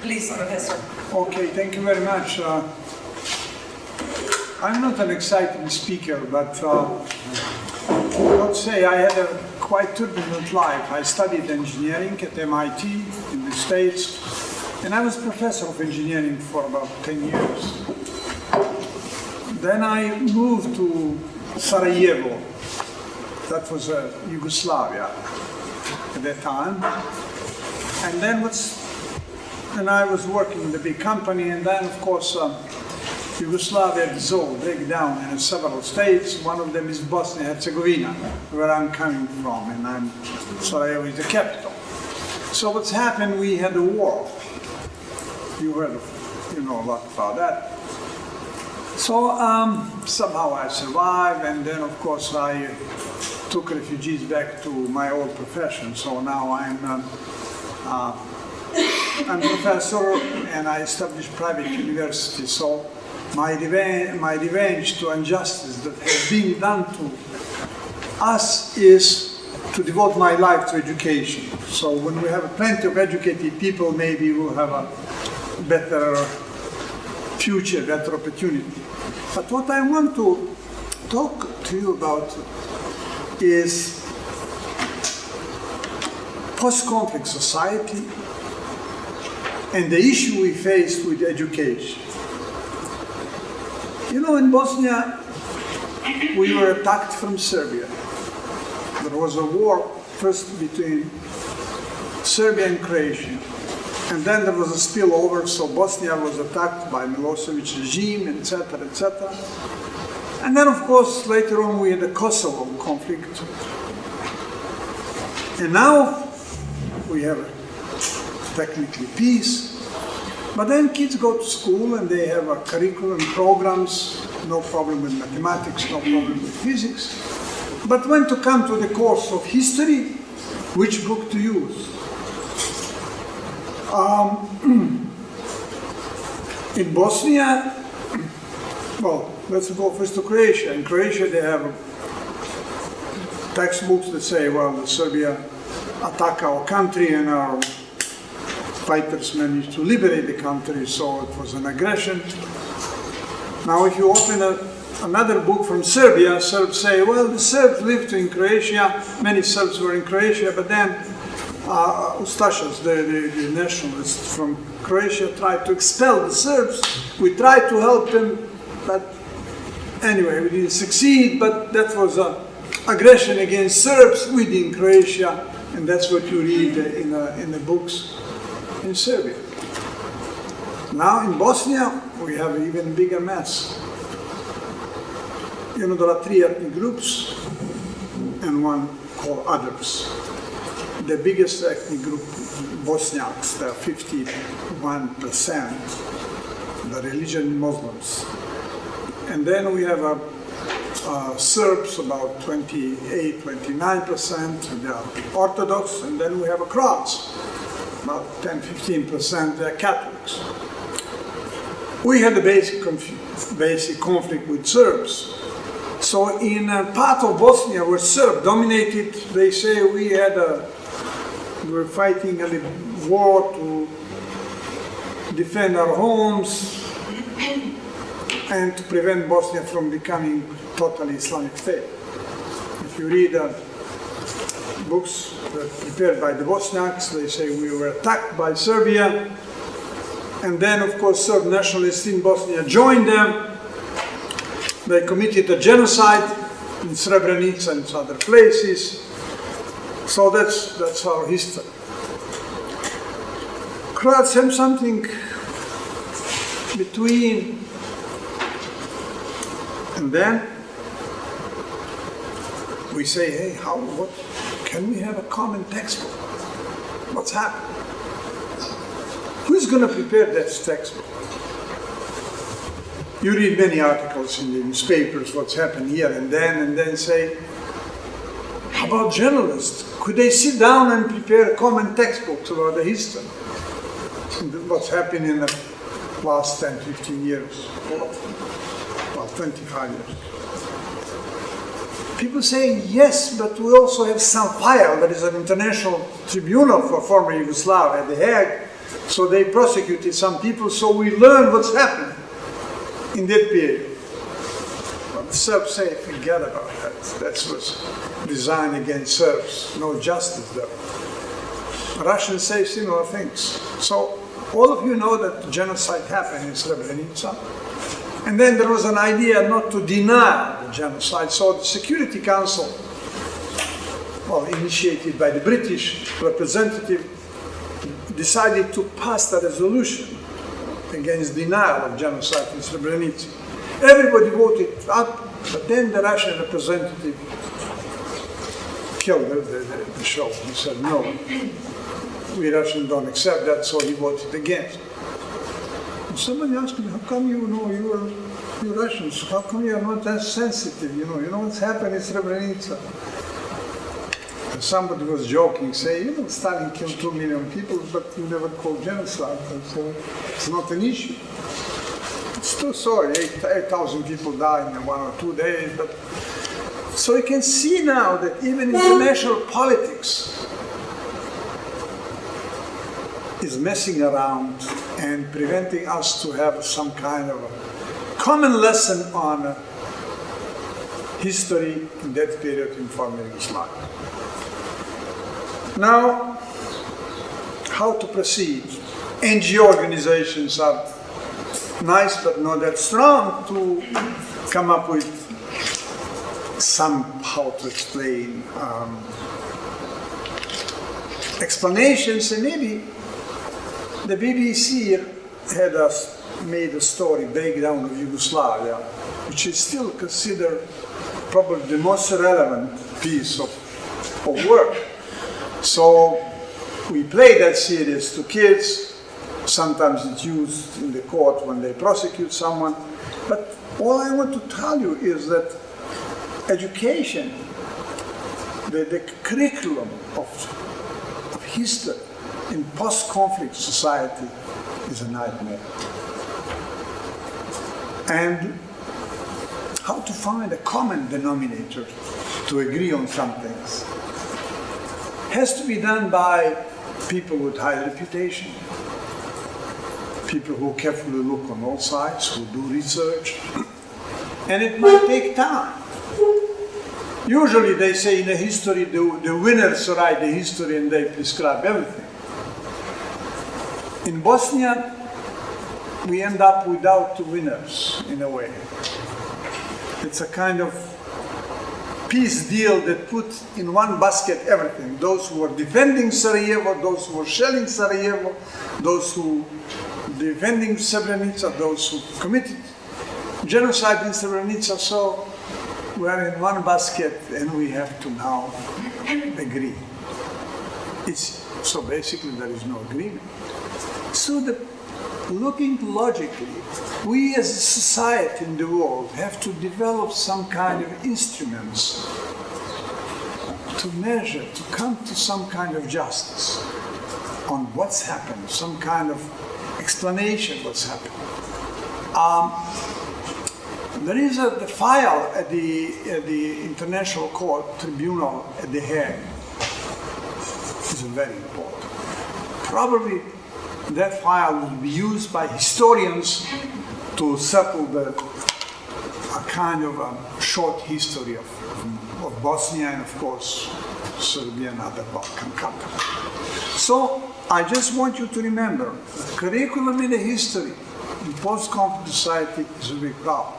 Please, Professor. Okay, thank you very much. I'm not an exciting speaker, but let's say I had a quite turbulent life. I studied engineering at MIT in the States, and I was professor of engineering for about 10 years. Then I moved to Sarajevo. That was Yugoslavia at that time. And then I was working in the big company, and then of course Yugoslavia dissolved, break down in several states. One of them is Bosnia and Herzegovina, where I'm coming from, and Sarajevo is the capital. So what's happened, we had a war. You know a lot about that. So somehow I survived, and then of course I took refugees back to my old profession. So now I'm professor, and I established private university. So my revenge to injustice that has been done to us is to devote my life to education. So when we have plenty of educated people, maybe we'll have a better future, better opportunity. But what I want to talk to you about is post-conflict society and the issue we faced with education. You know, in Bosnia, we were attacked from Serbia. There was a war first between Serbia and Croatia. And then there was a spillover, so Bosnia was attacked by Milosevic's regime, etc., etc. And then, of course, later on we had the Kosovo conflict. And now we have technically peace. But then kids go to school and they have a curriculum programs, no problem with mathematics, no problem with physics. But when to come to the course of history, which book to use? In Bosnia, well, let's go first to Croatia. In Croatia, they have textbooks that say, well, Serbia attacked our country and our fighters managed to liberate the country, so it was an aggression. Now, if you open another book from Serbia, Serbs say, well, the Serbs lived in Croatia, many Serbs were in Croatia, but then Ustašas, the nationalists from Croatia, tried to expel the Serbs. We tried to help them, but anyway, we didn't succeed, but that was an aggression against Serbs within Croatia, and that's what you read in the books in Serbia. Now in Bosnia, we have an even bigger mess. You know, there are 3 ethnic groups and one called others. The biggest ethnic group, Bosniaks, they're 51%, the religion Muslims. And then we have Serbs, about 28, 29%, they are Orthodox, and then we have Croats, about 10, 15%, they're Catholics. We had a basic conflict with Serbs. So in a part of Bosnia where Serb dominated, they say we were fighting a war to defend our homes and to prevent Bosnia from becoming totally Islamic state. If you read books prepared by the Bosniaks, they say we were attacked by Serbia, and then of course Serb nationalists in Bosnia joined them. They committed a genocide in Srebrenica and other places. So that's our history. Croats have something between, and then we say, hey, what can we have a common textbook? What's happened? Who's going to prepare that textbook? You read many articles in the newspapers, what's happened here and then say, how about journalists? Could they sit down and prepare common textbooks about the history? What's happened in the last 10, 15 years, well, 25 years. People say, yes, but we also have some file. There is an international tribunal for former Yugoslavia, The Hague, So they prosecuted some people, so we learn what's happened in that period. But the Serbs say, forget about that. That was designed against Serbs. No justice there. Russians say similar things. So all of you know that the genocide happened in Srebrenica. And then there was an idea not to deny the genocide. So the Security Council, well, initiated by the British representative, decided to pass a resolution against denial of genocide in Srebrenica. Everybody voted up, but then the Russian representative killed the show. He said, no, we Russians don't accept that, so he voted against. And somebody asked me, how come you Russians, how come you are not as sensitive? You know what's happened in Srebrenica? And somebody was joking, saying, Stalin killed 2 million people, but you never called genocide. So it's not an issue. It's too sorry, 8,000 people died in 1 or 2 days. But so you can see now that even international politics is messing around and preventing us to have some kind of a common lesson on history in that period in former Yugoslavia. Now, how to proceed? NGO organizations are nice but not that strong to come up with somehow to explain explanations, and maybe the BBC made a story, Breakdown of Yugoslavia, which is still considered probably the most relevant piece of work. So we play that series to kids. Sometimes it's used in the court when they prosecute someone. But all I want to tell you is that education, the curriculum of history in post-conflict society is a nightmare. And how to find a common denominator to agree on some things has to be done by people with high reputation, people who carefully look on all sides, who do research, and it might take time. Usually they say in the history, the winners write the history and they prescribe everything. In Bosnia, we end up without winners, in a way. It's a kind of peace deal that put in one basket everything. Those who were defending Sarajevo, those who were shelling Sarajevo, those who defending Srebrenica, those who committed genocide in Srebrenica. So we are in one basket and we have to now agree. So basically there is no agreement. So looking logically, we as a society in the world have to develop some kind of instruments to measure, to come to some kind of justice on what's happened, some kind of explanation what's happened. There is the file at the International Court Tribunal at The Hague. It's very important. Probably that file will be used by historians to settle a kind of a short history of Bosnia and, of course, Serbia and other Balkan countries. So I just want you to remember, the curriculum in the history in post-conflict society is a big problem.